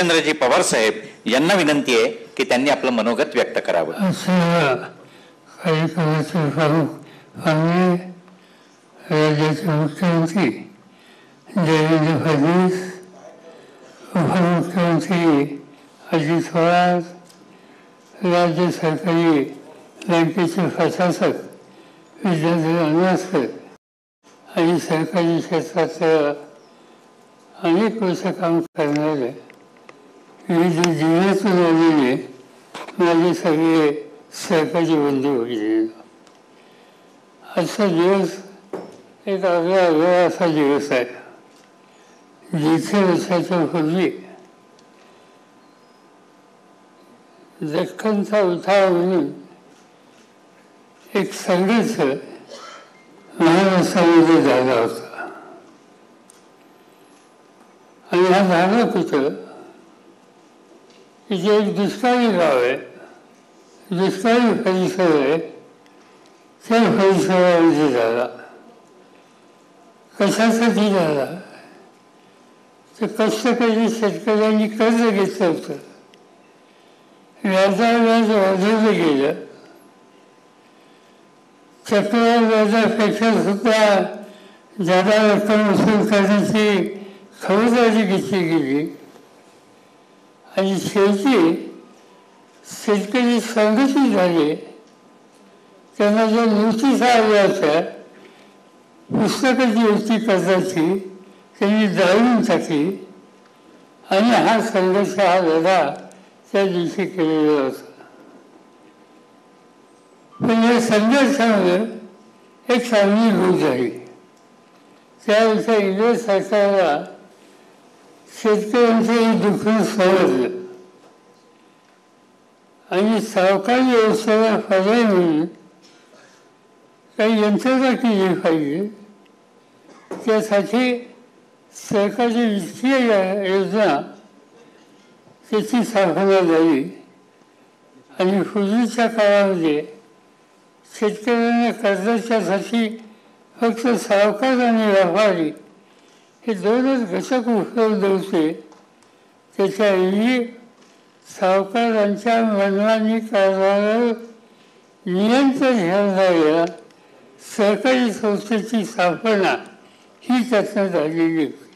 शरच्चंद्रजी पवार साहेब यांना विनंती आहे की त्यांनी आपलं मनोगत व्यक्त करावं. कार्यक्रमाचे प्रमुख आम्ही राज्याचे मुख्यमंत्री देवेंद्र फडणवीस, उपमुख्यमंत्री अजित पवार, राज्य सरकारी बँकेचे प्रशासक विद्याधर अनवासकर आणि सरकारी क्षेत्रात अनेक वर्ष काम करणारे विविध जिल्ह्यातून आलेले माझे सगळे सहकारी बंधू वगैरे. आजचा दिवस एक आगळा असा दिवस आहे. 150 वर्षाच्या पूर्वी दख्खनचा उठाव म्हणून एक संघर्ष महाराष्ट्रामध्ये झाला होता. आणि हा झाला कुठं की जे एक दुष्काळी गाव आहे, दुष्काळी परिसर आहे, त्या परिसरामध्ये झाला. कशासाठी झाला तर कष्टकरी शेतकऱ्यांनी कर्ज घेतलं होतं, व्याज वाढवलं गेलं. चक्रव्याजापेक्षा सुद्धा जादा रक्कम वसूल करण्याची खबरदारी घेतली गेली आणि शेवटी शेतकरी संघटित झाले. त्यांना ज्या नोटीस आल्या होत्या पुस्तकाची होती कर्जाची, त्यांनी जाळून टाकली आणि हा संघर्ष, हा लढा त्या दिवशी केलेला होता. पण या संघर्षामध्ये एक चांगली गोष्ट झाली. त्यावेळेच्या इंग्रज सरकारला शेतकऱ्यांचंही दुःख समजलं आणि सावकारी व्यवस्थेला पर्याय म्हणून काही यंत्रणा केली पाहिजे. त्यासाठी सरकारची वित्तीय योजना त्याची स्थापना झाली आणि पूर्वीच्या काळामध्ये शेतकऱ्यांना कर्जाच्यासाठी फक्त सावकार आणि व्यापारी हे दोनच घटक उपलब्ध होते. त्याच्याऐवजी सावकारांच्या मनमानी कारभारावर नियंत्रण ठेवणाऱ्या सहकारी संस्थेची स्थापना ही त्यातनं झालेली होती.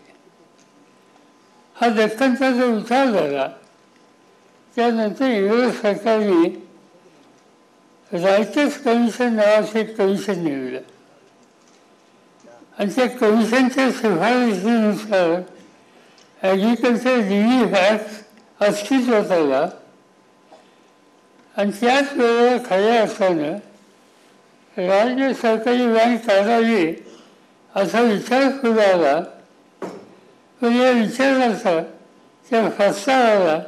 हा दख्खनचा जो उठाव झाला त्यानंतर इंग्रज सरकारने रायटर्स कमिशन नावाचं एक कमिशन नेमलं आणि त्या कमिशनच्या शिफारशीनुसार ॲग्रिकल्चर रिलीफ ॲक्ट अस्तित्वात आला आणि त्याच वेळेला खऱ्या अर्थानं राज्य सरकारी बँक काढावी असा विचार सुरू आला. पण या विचाराचा, त्या प्रस्तावाला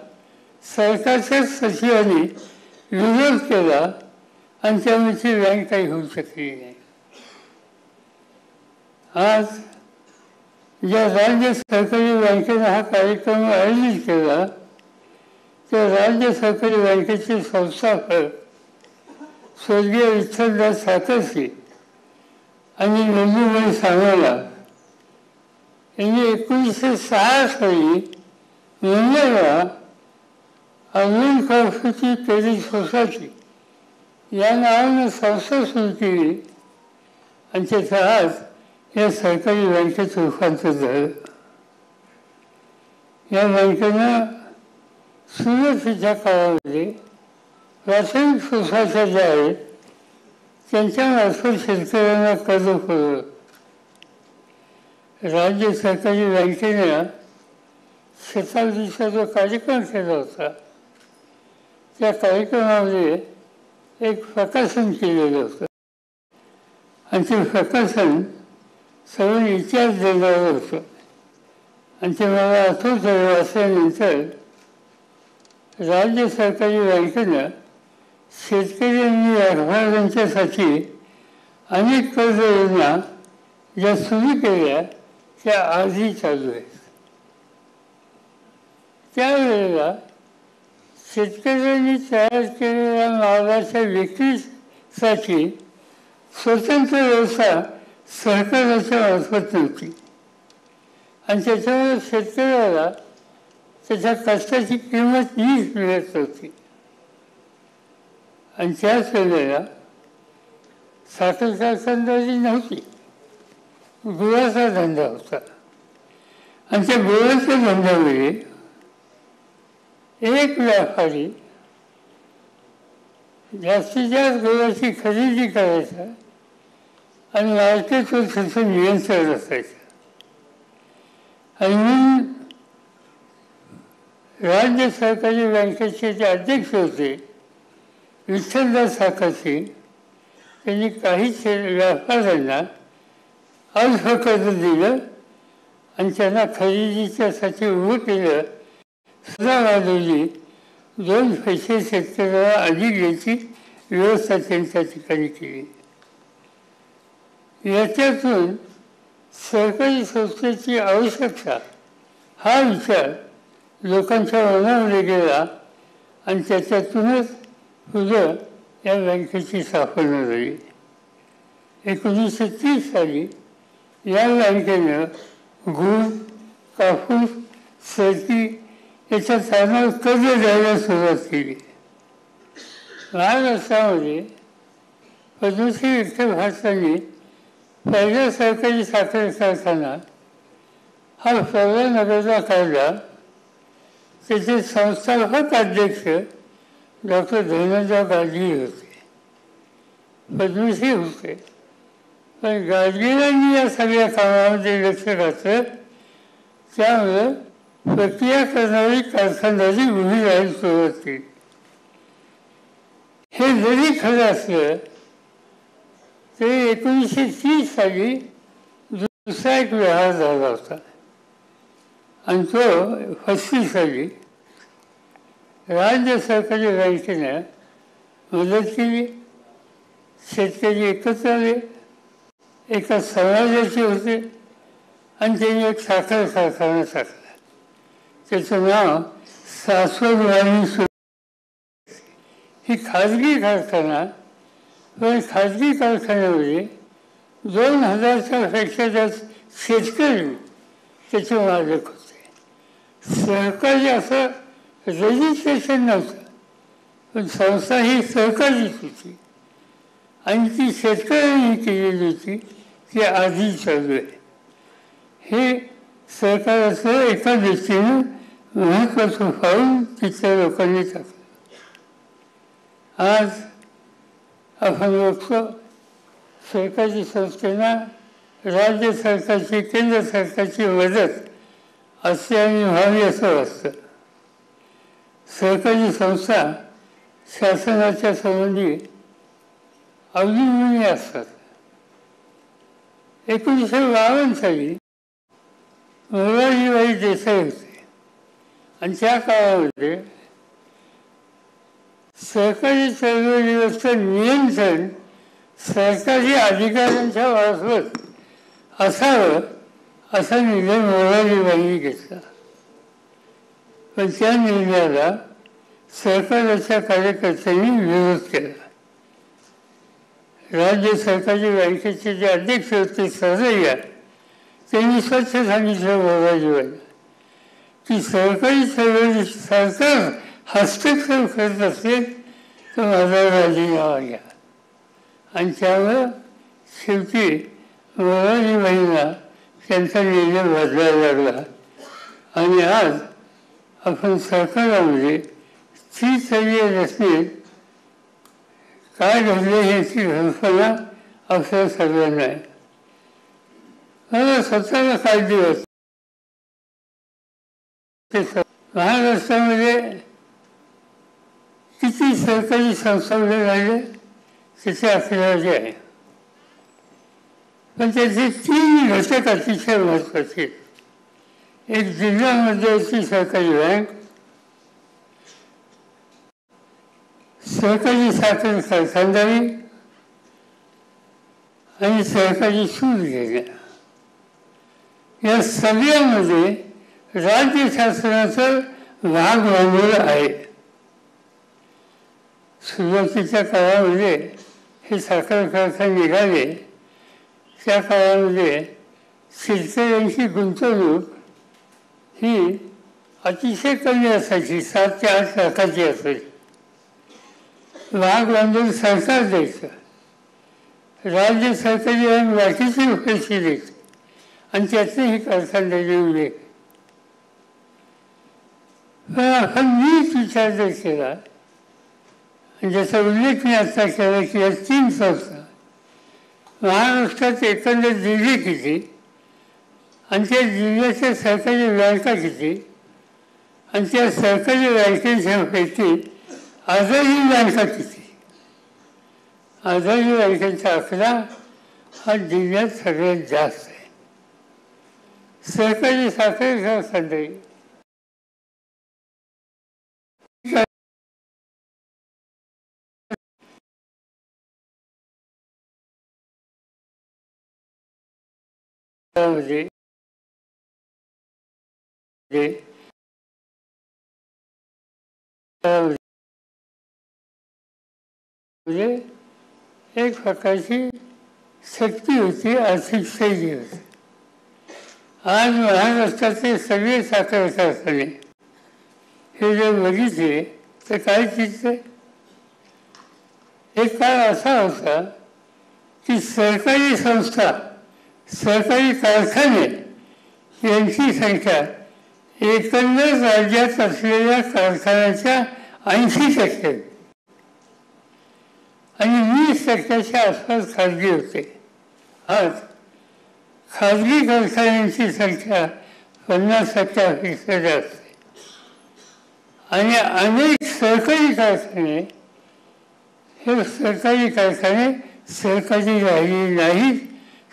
सरकारच्याच सचिवांनी विरोध केला आणि त्यामुळे ती बँक काही होऊ शकली नाही. आज ज्या राज्य सरकारी बँकेनं हा कार्यक्रम आयोजित केला त्या राज्य सरकारी बँकेचे संस्थापक स्वर्गीय विठ्ठलदास सातरसी आणि नंदुबाई सामला यांनी 1906 साली मुंबईला अर्बन कोऑपरेटिव्ह क्रेडिट सोसायटी या नावानं संस्था सुरू केली आणि त्याचा आज या सरकारी बँकेचं रूपांतर झालं. या बँकेनं सुरुवातीच्या काळामध्ये प्राथमिक सोसायट्या ज्या आहेत त्यांच्यामार्फत शेतकऱ्यांना कर्ज पुरवलं. राज्य सरकारी बँकेनं शताब्दीचा जो कार्यक्रम केला होता त्या कार्यक्रमामध्ये एक प्रकाशन केलेलं होतं आणि ते प्रकाशन सगळं इतिहास देणारं होतं आणि ते मला आठवतं. वाचल्यानंतर राज्य सरकारी बँकेनं शेतकरी आणि व्यापाऱ्यांच्यासाठी अनेक कर्ज योजना ज्या सुरू केल्या त्या आजही चालू आहेत. त्यावेळेला शेतकऱ्यांनी तयार केलेल्या मालाच्या विक्रीसाठी स्वतंत्र व्यवस्था सरकाराच्या मार्फत नव्हती आणि त्याच्यामुळे शेतकऱ्याला त्याच्या कष्टाची किंमत हीच मिळत होती. आणि त्याच वेळेला साखर कारखानदारी नव्हती, गुळाचा धंदा होता. आणि त्या गुळाच्या धंद्यामध्ये एक व्यापारी जास्तीत जास्त गुळाची खरेदी करायचा आणि मार्केटवर त्याचं नियंत्रण असायचं. आणि म्हणून राज्य सहकारी बँकेचे जे अध्यक्ष होते विठ्ठलदास साखरसी, त्यांनी काही व्यापाऱ्यांना अल्प कर्ज दिलं आणि त्यांना खरेदीच्यासाठी उभं केलं. सदा वाढवली, 2 पैसे शेतकऱ्याला अधिक द्यायची व्यवस्था त्यांच्या ठिकाणी केली. याच्यातून सहकारी संस्थेची आवश्यकता हा विचार लोकांच्या मनामध्ये गेला आणि त्याच्यातूनच पुढं या बँकेची स्थापना झाली. 1930 साली या बँकेनं गूळ, कापूस, शेती याच्या तारणावर कर्ज द्यायला सुरुवात केली. महाराष्ट्रामध्ये पद्मश्री विठ्ठल भारतांनी पहिला सरकारी साखर कारखाना हा नगरला काढला. त्याचे संस्थापक अध्यक्ष डॉक्टर धनंजय गाडगीळ होते, पद्मश्री होते. पण गाडगीळांनी या सगळ्या कामामध्ये लक्ष घातलं, त्यामुळे प्रक्रिया करणारी कारखानदारी उभी राहायला सुरुवात केली. हे जरी खरं असलं तरी 1930 साली दुसरा एक व्यवहार झाला होता आणि तो 35 साली राज्य सहकारी बँकेनं मदत केली. शेतकरी एकत्र आले, एका समाजाचे होते आणि त्यांनी एक साखर कारखाना टाकला. त्याचं नाव शाश्वत वाणी. ही खाजगी कारखाना, पण खाजगी कारखान्यामध्ये 2000च्या पेक्षा जास्त शेतकरी त्याचे मालक होते. सहकारी असं रजिस्ट्रेशन नव्हतं, पण संस्था ही सहकारीच होती आणि ती शेतकऱ्यांनी केलेली होती. ती आधी चालू आहे. हे सहकाराचं एका दृष्टीनं महत्त्वाचं पाऊल तिथल्या लोकांनी टाकलं. आज आपण बघतो सरकारी संस्थेना राज्य सरकारची, केंद्र सरकारची मदत असते आणि व्हावी असं असतं. सहकारी संस्था शासनाच्या संबंधी अवलंबून असतात. 1952 साली मोरारजीभाई देसाई होते आणि त्या काळामध्ये सहकारी चळवळीवरचं नियंत्रण सरकारी अधिकाऱ्यांच्या मार्फत असावं असा निर्णय मोरारजीभाईंनी घेतला. पण त्या निर्णयाला सरकारच्या कार्यकर्त्यांनी विरोध केला. राज्य सहकारी बँकेचे जे अध्यक्ष होते सरैया, त्यांनी स्वच्छ सांगितलं मोरारजीभाईंना की सहकारी चळवळीत सरकार हस्तक्षेप करत असेल तर माझा राजीनामा घ्या. आणि त्यामुळं शेवटी मोरारजीभाईंना त्यांचा निर्णय बदलायला लागला आणि आज आपण सरकारामध्ये 30 रचनेत काय घडले याची कल्पना आपल्या सगळ्यांना आहे. मला स्वतःला काही दिवस महाराष्ट्रामध्ये किती सरकारी संस्थांना राहिले त्याचे आकडेवारी आहे. पण त्याचे 3 घटक अतिशय महत्त्वाचे. एक जिल्हा मध्यवर्ती सहकारी बँक, सहकारी साखर कारखानदारी आणि सहकारी सूत घेणे. या सगळ्यामध्ये राज्य शासनाचं भाग भांडवल आहे. सुरुवातीच्या काळामध्ये हे साखर कारखाने निघाले, त्या काळामध्ये शेतकऱ्यांची गुंतवणूक ही अतिशय कमी असायची, 7 ते 8 लाखाची असायची. भाग बांधून सरकार द्यायचं, राज्य सरकारी बँक बाकीचे पैसे द्यायचे आणि त्यातले हे कारखानदारी उल्लेख. पण आपण मीच विचार जर केला, ज्याचा उल्लेख मी आता केला की या 3 संस्था महाराष्ट्रात एकंदर जिल्हे किती आणि त्या जिल्ह्याच्या सरकारी बँका किती आणि त्या सरकारी बँकेच्या पैकी आजारी बँका किती. आजारी बँकांचा आकडा हा जिल्ह्यात सगळ्यात जास्त आहे. सरकारी साखर कारखानदारी एक प्रकारची शक्ती होती, आर्थिक स्थैर्य होती. आज महाराष्ट्रातले सगळे साखर कारखाने हे जर बघितले तर काय दिसतंय? एक काळ असा होता की सरकारी संस्था, सरकारी कारखाने यांची संख्या एकंदर राज्यात असलेल्या कारखान्याच्या 80% आणि 20% आसपास खाजगी होते. आज खाजगी कारखान्यांची संख्या 50% जास्त आहे आणि अनेक सरकारी कारखाने, हे सरकारी कारखाने सरकारी राहिले नाहीत,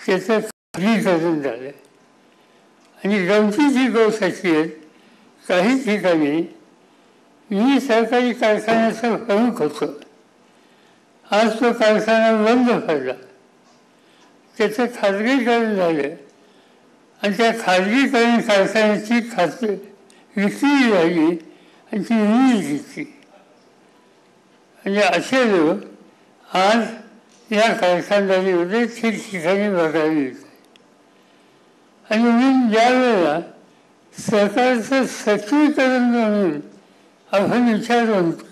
त्याचं खाजगीकरण झालं. आणि गमतीची गोष्ट अशी आहे, काही ठिकाणी मी सरकारी कारखान्याचा प्रमुख होतो. आज तो कारखाना बंद पडला, त्याचं खाजगीकरण झालं आणि त्या खाजगीकरण कारखान्याची विक्री झाली आणि ती मी घेतली. म्हणजे असे लोक आज या कारखानदारीमध्ये ठिकठिकाणी बघायला मिळतात. आणि म्हणून ज्या वेळेला सरकारचं सक्रियकरण म्हणून आपण विचार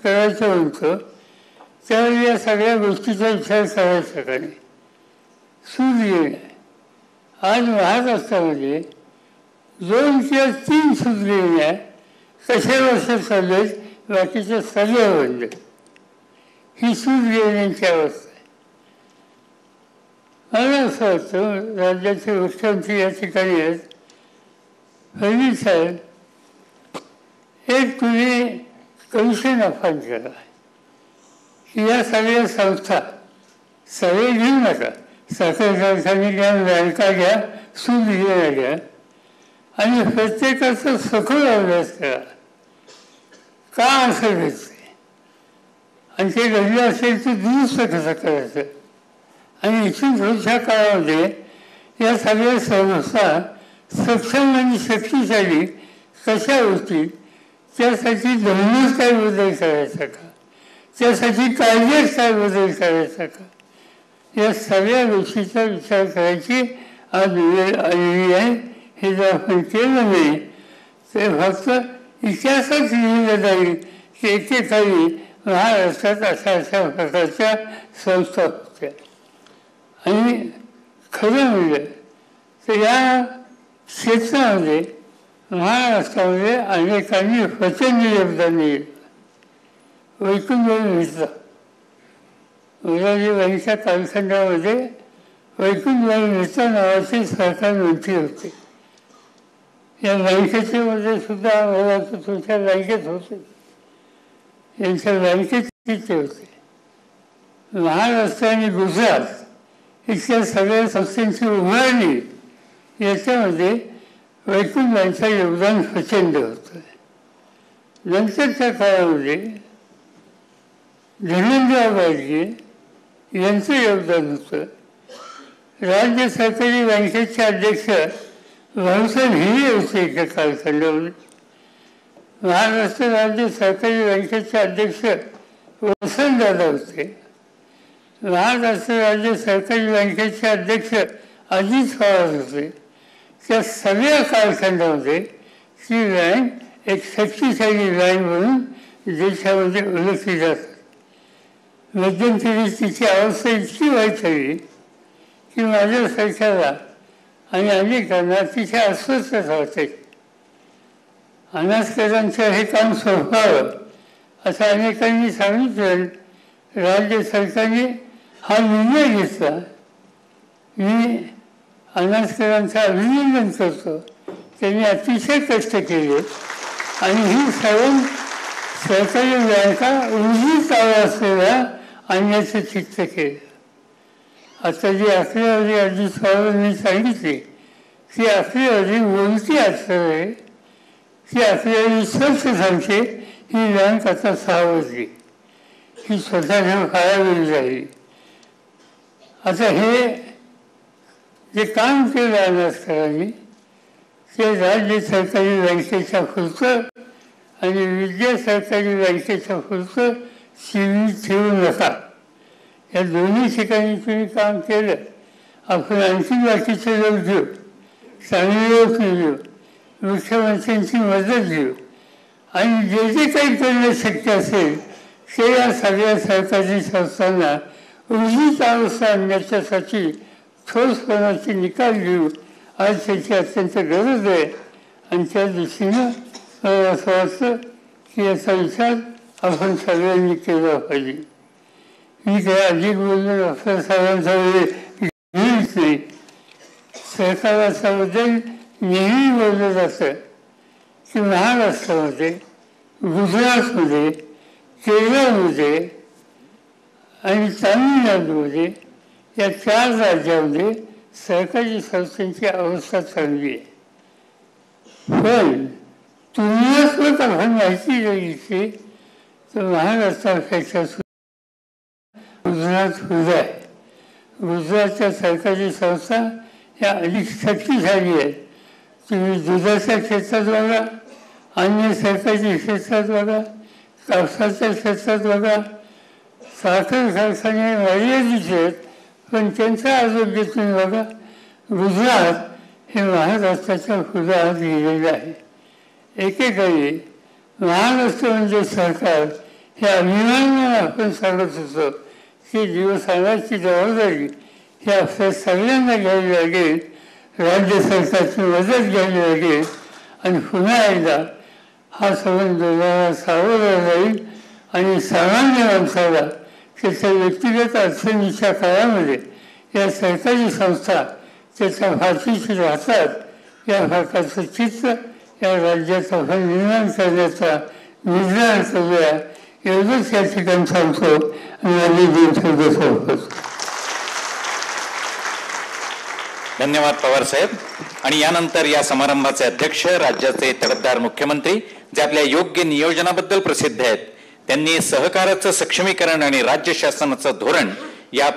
करायचं म्हणतो, त्यावेळी या सगळ्या गोष्टीचा विचार करायचा का नाही? सूद घेणं. आज महाराष्ट्रामध्ये 2 किंवा 3 सूद घेण्या कशा वर्ष चालू आहेत, बाकीच्या सगळ्या बंद. ही सूद घेण्याची अवस्था आहे. मला असं वाटतं, राज्याचे मुख्यमंत्री या ठिकाणी आहेत, फडणवीस साहेब, एक तुम्ही कमिशन अपॉइंट करा की या सगळ्या संस्था, सगळे घेऊ नका, साखर कारखाने घ्या, बँका घ्या, सूद घेण्या घ्या आणि प्रत्येकाचा सखोल अभ्यास करा, का असं घडते आणि ते घडलं असेल तर दुरुस्त कसं करायचं. आणि इथून पुढच्या काळामध्ये या सगळ्या संस्था सक्षम आणि शक्तिशाली कशा होतील, त्यासाठी धोरणात काय बदल करायचा का, त्यासाठी कायद्यात काय बदल करायचा का, या सगळ्या गोष्टीचा विचार करायची आज वेळ आलेली आहे. हे जर आपण केलं नाही तर फक्त इतिहासात लिहिलं जाईल की एकेकाळी महाराष्ट्रात अशा प्रकारच्या संस्था होत्या. आणि खरं म्हणजे तर या क्षेत्रामध्ये महाराष्ट्रामध्ये अनेकांनी प्रचंड योगदान दिलं. वैकुंठभाई मिश्रा, मोरारजीभाईंच्या कालखंडामध्ये वैकुंठभाई मिश्रा नावाचे सरकार मंत्री होते. या बँकेचे मध्ये सुद्धा मला तुमच्या बँकेत होते, यांच्या बँकेत ते होते. महाराष्ट्र आणि गुजरात इथल्या सगळ्या संस्थांची उभारणी याच्यामध्ये वैकुंठभाईंचं योगदान प्रचंड होतं. नंतरच्या काळामध्ये धनंजय बाळगे यांचं योगदान होतं. राज्य सरकारी बँकेचे अध्यक्ष भाऊसाहेब हिरे होते एका कालखंडामध्ये. महाराष्ट्र राज्य सरकारी बँकेचे अध्यक्ष वसंतदादा होते. महाराष्ट्र राज्य सरकारी बँकेचे अध्यक्ष अजित पवार होते. त्या सगळ्या कालखंडामध्ये ती बँक एक शक्तिशाली बँक म्हणून देशामध्ये ओळखली जातात. मध्यंतरी तिची अवस्था इतकी वाईट झाली की माझ्या सरकारला आणि अनेकांना तिथे अस्वस्थता होते. अनाथकरांचं हे काम सोपवावं असं अनेकांनी सांगितलं. राज्य सरकारने हा निर्णय घेतला. मी अनाथकरांचं अभिनंदन करतो. त्यांनी अतिशय कष्ट केले आणि ही सर्व सरकारी बँका उर्जित असलेल्या आणण्याचं चित्त केलं. आता जी आकडेवारी अजित पवारांनी सांगितली ती आकडेवारी बोलती असल्यामुळे ती आकडेवारी स्वच्छ सांगते ही बँक आता सावरली, ही स्वतःच्या काळावेळी राहिली. आता हे जे काम केलं अनाथकरांनी ते राज्य सरकारी बँकेच्या पुरतं आणि विद्या सरकारी बँकेच्या पुरतं सीमित ठेवू नका. या दोन्ही ठिकाणी तुम्ही काम केलं. आपण आणखी बाकीचे लोक घेऊ, चांगले लोक घेऊ, मुख्यमंत्र्यांची मदत घेऊ आणि जे जे काही करणं शक्य असेल ते या सगळ्या सरकारी संस्थांना उर्जित अवस्था आणण्याच्यासाठी ठोसपणाचे निकाल घेऊ. आज त्याची अत्यंत गरज आहे आणि त्या दृष्टीनं मला असं वाटतं की याचा विचार आपण सगळ्यांनी केला पाहिजे. मी काय अधिक बोललो डॉक्टर साहेबांचा वेळ घेईच नाही. सरकाराच्याबद्दल नेहमी बोललं जातं की महाराष्ट्रामध्ये, गुजरातमध्ये, केरळमध्ये आणि तामिळनाडूमध्ये या 4 राज्यामध्ये सरकारी संस्थांची अवस्था चांगली आहे. पण तुलनात्मक आपण माहिती जर घेतली तर महाराष्ट्रापेक्षा गुजरात पुढे आहे. गुजरातच्या सरकारी संस्था ह्या अधिक शक्तिशाली आहेत. तुम्ही दुधाच्या क्षेत्रात बघा, अन्य सरकारी क्षेत्रात बघा, कापसाच्या क्षेत्रात बघा, साखर कारखाने मर्यादित आहेत पण त्यांचं आरोग्य तुम्ही बघा. गुजरात हे महाराष्ट्राच्या पुढ्यात गेलेलं आहे. एकेकाळी महाराष्ट्र म्हणजे सरकार हे अभिमानाने आपण सांगत होतो की दिवस आणायची जबाबदारी ही आपल्या सगळ्यांना घ्यावी लागेल. राज्य सरकारची मदत घ्यावी लागेल आणि पुन्हा एकदा हा संबंध सावरला जाईल आणि सामान्य माणसाला त्याच्या व्यक्तिगत अडचणीच्या काळामध्ये या सरकारी संस्था त्याच्या फाशीशी राहतात. या प्रकारचं चित्र या राज्यात आपण निर्माण करण्याचा निर्धार करूया. एवढंच या ठिकाणी सांगतो आणि आम्ही 2 शब्द संपतो. धन्यवाद पवार साहेब. आणि यानंतर या समारंभाचे अध्यक्ष राज्याचे तडफदार मुख्यमंत्री जे आपल्या योग्य नियोजनाबद्दल प्रसिद्ध आहेत, त्यांनी सहकाराचं सक्षमीकरण आणि राज्य शासनाचं धोरण या